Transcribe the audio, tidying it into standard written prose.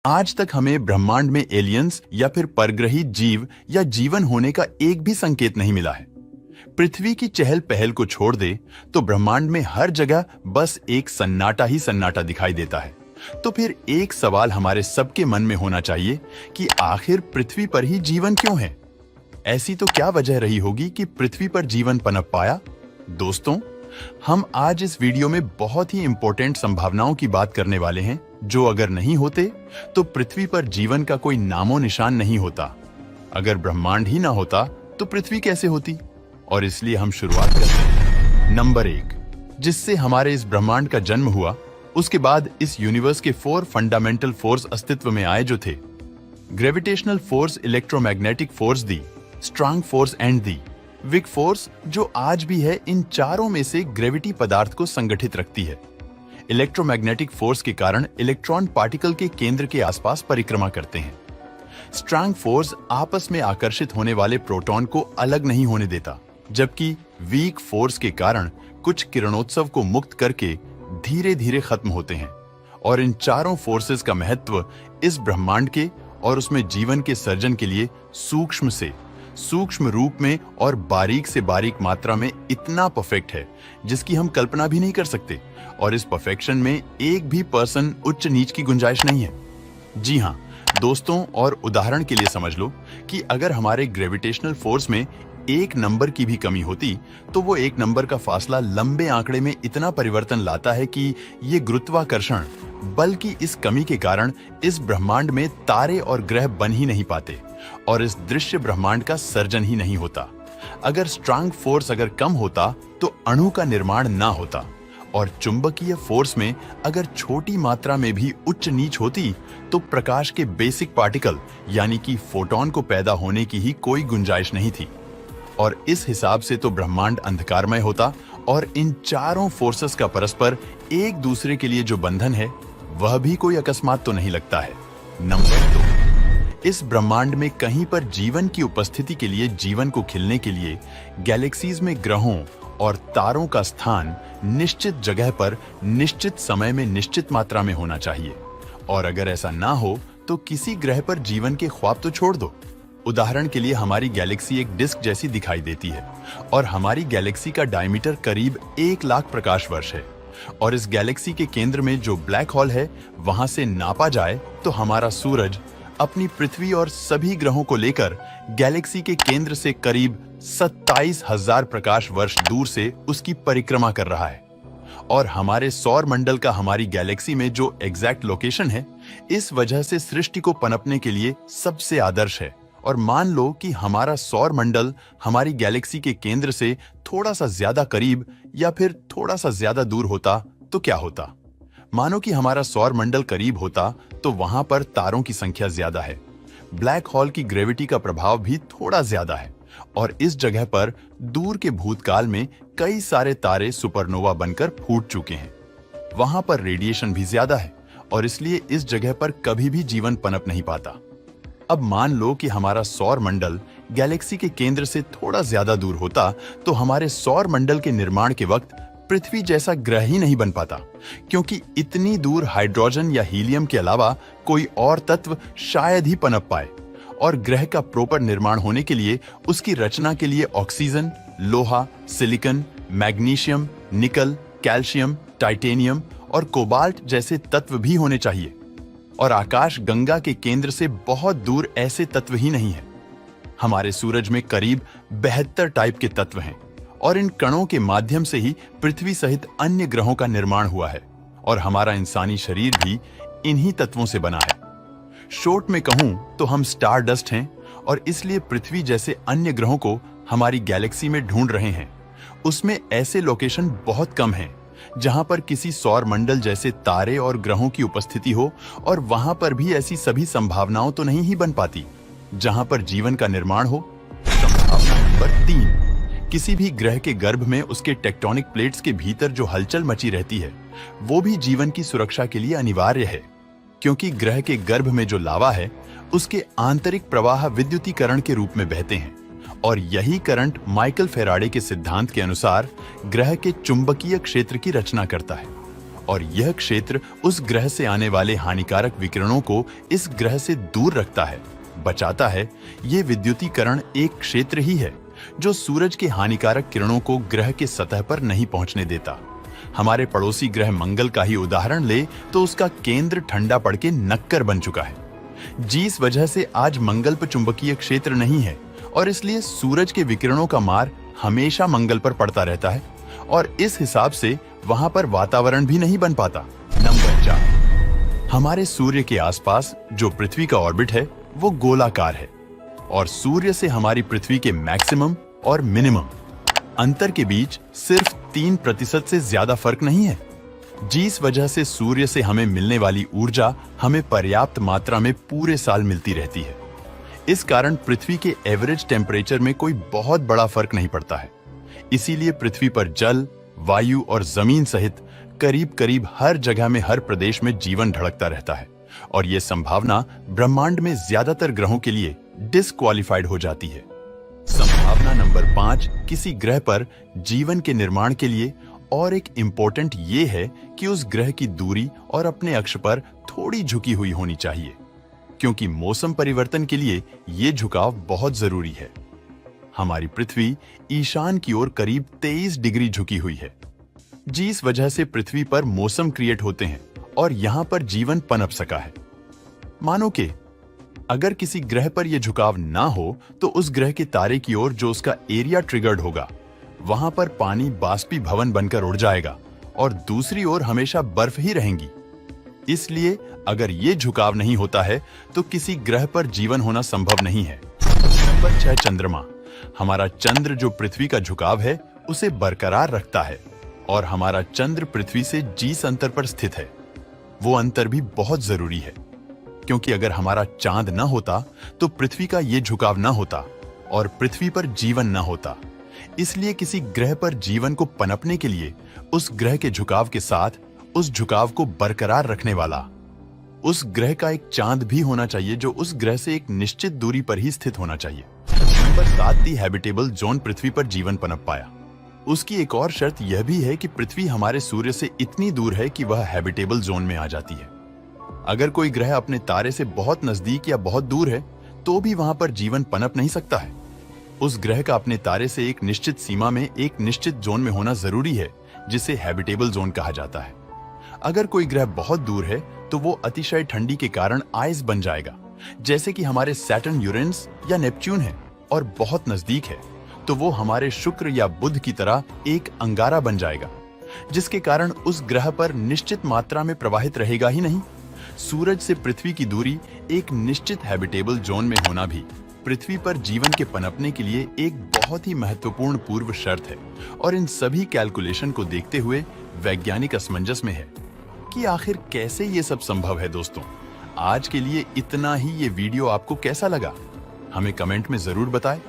आज तक हमें ब्रह्मांड में एलियंस या फिर परग्रही जीव या जीवन होने का एक भी संकेत नहीं मिला है। पृथ्वी की चहल पहल को छोड़ दे तो ब्रह्मांड में हर जगह बस एक सन्नाटा ही सन्नाटा दिखाई देता है। तो फिर एक सवाल हमारे सबके मन में होना चाहिए कि आखिर पृथ्वी पर ही जीवन क्यों है? ऐसी तो क्या वजह रही होगी कि पृथ्वी पर जीवन पनप पाया? दोस्तों, हम आज इस वीडियो में बहुत ही इंपॉर्टेंट संभावनाओं की बात करने वाले हैं, जो अगर नहीं होते तो पृथ्वी पर जीवन का कोई नामो निशान नहीं होता। अगर ब्रह्मांड ही ना होता तो पृथ्वी कैसे होती? और इसलिए हम शुरुआत करते हैं। नंबर 1, जिससे हमारे इस ब्रह्मांड का जन्म हुआ, उसके बाद इस यूनिवर्स के 4 फंडामेंटल फोर्स अस्तित्व में आए, जो थे gravitational force, electromagnetic force the, strong force and the weak force, जो आज भी है। इन चारों में से ग्रेविटी पदार्थ को संगठित रखती है। इलेक्ट्रोमैग्नेटिक फोर्स के कारण इलेक्ट्रॉन पार्टिकल के केंद्र के आसपास परिक्रमा करते हैं। स्ट्रांग फोर्स आपस में आकर्षित होने वाले प्रोटॉन को अलग नहीं होने देता, जबकि वीक फोर्स के कारण कुछ किरणोत्सव को मुक्त करके धीरे धीरे खत्म होते हैं। और इन चारों फोर्सेस का महत्व इस ब्रह्मांड के और उसमें जीवन के सर्जन के लिए सूक्ष्म से सूक्ष्म रूप में और बारीक से बारीक मात्रा में इतना परफेक्ट है, जिसकी हम कल्पना भी नहीं कर सकते। और इस परफेक्शन में एक भी पर्सन उच्च नीच की गुंजाइश नहीं है। जी हाँ दोस्तों, और उदाहरण के लिए समझ लो कि अगर हमारे ग्रेविटेशनल फोर्स में एक नंबर की भी कमी होती तो वो एक नंबर का फासला लंबे आंकड़े में इतना परिवर्तन लाता है कि ये गुरुत्वाकर्षण बल्कि इस कमी के कारण इस ब्रह्मांड में तारे और ग्रह बन ही नहीं पाते और इस दृश्य ब्रह्मांड का सर्जन ही नहीं होता। अगर स्ट्रांग फोर्स अगर कम होता तो अणु का निर्माण ना होता, और चुंबकीय फोर्स में अगर छोटी मात्रा में भी उच्च नीच होती तो प्रकाश के बेसिक पार्टिकल यानी कि फोटोन को पैदा होने की ही कोई गुंजाइश नहीं थी। और इस हिसाब से तो ब्रह्मांड अंधकारमय होता, और इन चारों फोर्सेस का परस्पर एक दूसरे के लिए जो बंधन है वह भी कोई अकस्मात तो नहीं लगता है। नंबर 2, इस ब्रह्मांड में कहीं पर जीवन की उपस्थिति के लिए, जीवन को खिलने के लिए गैलेक्सीज में ग्रहों और तारों का स्थान निश्चित जगह पर निश्चित समय में निश्चित मात्रा में होना चाहिए। और अगर ऐसा ना हो तो किसी ग्रह पर जीवन के ख्वाब तो छोड़ दो। उदाहरण के लिए हमारी गैलेक्सी एक डिस्क जैसी दिखाई देती है और हमारी गैलेक्सी का डायमीटर करीब 1 लाख प्रकाश वर्ष है। और इस गैलेक्सी के केंद्र में जो ब्लैक होल है, वहां से नापा जाए तो हमारा सूरज अपनी पृथ्वी और सभी ग्रहों को लेकर गैलेक्सी के केंद्र से करीब 27,000 प्रकाश वर्ष दूर से उसकी परिक्रमा कर रहा है। और हमारे सौर मंडल का हमारी गैलेक्सी में जो एग्जैक्ट लोकेशन है, इस वजह से सृष्टि को पनपने के लिए सबसे आदर्श है। और मान लो कि हमारा सौर मंडल हमारी गैलेक्सी के केंद्र से थोड़ा सा ज्यादा करीब या फिर थोड़ा सा ज्यादा दूर होता तो क्या होता? मानो कि हमारा सौर मंडल करीब होता तो वहां पर तारों की संख्या ज्यादा है, ब्लैक होल की ग्रेविटी का प्रभाव भी थोड़ा ज्यादा है, और इस जगह पर दूर के भूतकाल में कई सारे तारे सुपरनोवा बनकर फूट चुके हैं। वहां पर रेडिएशन भी ज्यादा है और इसलिए इस जगह पर कभी भी जीवन पनप नहीं पाता। अब मान लो कि हमारा सौर मंडल गैलेक्सी के केंद्र से थोड़ा ज्यादा दूर होता तो हमारे सौर मंडल के निर्माण के वक्त पृथ्वी जैसा ग्रह ही नहीं बन पाता, क्योंकि इतनी दूर हाइड्रोजन या हीलियम के अलावा कोई और तत्व शायद ही पनप पाए। और ग्रह का प्रॉपर निर्माण होने के लिए उसकी रचना के लिए ऑक्सीजन, लोहा, सिलिकॉन, मैग्नीशियम, निकल, कैल्शियम, टाइटेनियम और कोबाल्ट जैसे तत्व भी होने चाहिए। और आकाश गंगा के केंद्र से बहुत दूर ऐसे तत्व ही नहीं है। हमारे सूरज में करीब 72 टाइप के तत्व हैं, और इन कणों के माध्यम से ही पृथ्वी सहित अन्य ग्रहों का निर्माण हुआ है। और हमारा इंसानी शरीर भी इन्हीं तत्वों से बना है। शॉर्ट में कहूं तो हम स्टार डस्ट हैं, और इसलिए पृथ्वी जैसे अन्य ग्रहों को हमारी गैलेक्सी में ढूंढ रहे हैं। उसमें ऐसे लोकेशन बहुत कम हैं जहां पर किसी सौर मंडल जैसे तारे और ग्रहों की उपस्थिति हो, और वहां पर भी ऐसी सभी संभावनाओं तो नहीं ही बन पाती जहां पर जीवन का निर्माण हो। संभावना नंबर 3, किसी भी ग्रह के गर्भ में उसके टेक्टोनिक प्लेट्स के भीतर जो हलचल मची रहती है, वो भी जीवन की सुरक्षा के लिए अनिवार्य है। क्योंकि ग्रह के गर्भ में जो लावा है, उसके आंतरिक प्रवाह विद्युतीकरण के रूप में बहते हैं, और यही करंट माइकल फेराडे के सिद्धांत के अनुसार ग्रह के चुंबकीय क्षेत्र की रचना करता है। और यह क्षेत्र उस ग्रह से आने वाले हानिकारक विकिरणों को इस ग्रह से दूर रखता है, बचाता है। ये विद्युतीकरण एक क्षेत्र ही है जो सूरज के हानिकारक किरणों को ग्रह के सतह पर नहीं पहुंचने देता। हमारे पड़ोसी ग्रह मंगल का ही उदाहरण ले तो उसका केंद्र ठंडा पड़ के नक्कर बन चुका है, जिस वजह से आज मंगल पर चुंबकीय क्षेत्र नहीं है और इसलिए सूरज के विकिरणों का मार हमेशा मंगल पर पड़ता रहता है और इस हिसाब से वहां पर वातावरण भी नहीं बन पाता। नंबर 4, हमारे सूर्य के आसपास जो पृथ्वी का ऑर्बिट है वो गोलाकार है और सूर्य से हमारी पृथ्वी के मैक्सिमम और मिनिमम अंतर के बीच सिर्फ 3% से ज्यादा फर्क नहीं है, जिस वजह से सूर्य से हमें मिलने वाली ऊर्जा हमें पर्याप्त मात्रा में पूरे साल मिलती रहती है। इस कारण पृथ्वी के एवरेज टेम्परेचर में कोई बहुत बड़ा फर्क नहीं पड़ता है। इसीलिए पृथ्वी पर जल, वायु और जमीन सहित करीब करीब हर जगह में, हर प्रदेश में जीवन धड़कता रहता है और यह संभावना ब्रह्मांड में ज्यादातर ग्रहों के लिए डिस्क्वालिफाइड हो जाती है। संभावना नंबर 5, किसी ग्रह पर जीवन के निर्माण के लिए और एक इंपॉर्टेंट ये है कि उस ग्रह की दूरी और अपने अक्ष पर थोड़ी झुकी हुई होनी चाहिए, क्योंकि मौसम परिवर्तन के लिए ये झुकाव बहुत जरूरी है। हमारी पृथ्वी ईशान की ओर करीब 23 डिग्री झुकी हुई है, जिस वजह से पृथ्वी पर मौसम क्रिएट होते हैं और यहां पर जीवन पनप सका है। मानो कि अगर किसी ग्रह पर यह झुकाव ना हो तो उस ग्रह के तारे की ओर जो उसका एरिया ट्रिगर्ड होगा, वहां पर पानी बाष्पीभवन बनकर उड़ जाएगा और दूसरी ओर हमेशा बर्फ ही रहेंगी। इसलिए अगर ये झुकाव नहीं होता है तो किसी ग्रह पर जीवन होना संभव नहीं है। नंबर 6, चंद्रमा। हमारा चंद्र जो पृथ्वी का झुकाव है उसे बरकरार रखता है और हमारा चंद्र पृथ्वी से जिस अंतर पर स्थित है वो अंतर भी बहुत जरूरी है, क्योंकि अगर हमारा चांद न होता तो पृथ्वी का ये झुकाव न होता और पृथ्वी पर जीवन न होता। इसलिए किसी ग्रह पर जीवन को पनपने के लिए उस ग्रह के झुकाव के साथ उस झुकाव को बरकरार रखने वाला उस ग्रह का एक चांद भी होना चाहिए जो उस ग्रह से एक निश्चित दूरी पर ही स्थित होना चाहिए। नंबर 7, दी हैबिटेबल जोन पृथ्वी पर जीवन पनप पाया। उसकी एक और शर्त यह भी है कि पृथ्वी हमारे सूर्य से इतनी दूर है कि वह हैबिटेबल जोन में आ जाती है। अगर कोई ग्रह अपने तारे से बहुत नजदीक या बहुत दूर है तो भी वहां पर जीवन पनप नहीं सकता है। उस ग्रह का अपने तारे से एक निश्चित सीमा में, एक निश्चित जोन में होना जरूरी है, जिसे हैबिटेबल जोन कहा जाता है। अगर कोई ग्रह बहुत दूर है तो वो अतिशय ठंडी के कारण आइस बन जाएगा, जैसे कि हमारे सैटर्न, यूरेनस या नेपच्यून है, और बहुत नजदीक है तो वो हमारे शुक्र या बुध की तरह एक अंगारा बन जाएगा, जिसके कारण उस ग्रह पर निश्चित मात्रा में प्रवाहित रहेगा ही नहीं। सूरज से पृथ्वी की दूरी एक निश्चित हैबिटेबल जोन में होना भी पृथ्वी पर जीवन के पनपने के लिए एक बहुत ही महत्वपूर्ण पूर्व शर्त है और इन सभी कैलकुलेशन को देखते हुए वैज्ञानिक असमंजस में है कि आखिर कैसे ये सब संभव है। दोस्तों, आज के लिए इतना ही। ये वीडियो आपको कैसा लगा हमें कमेंट में जरूर बताएं।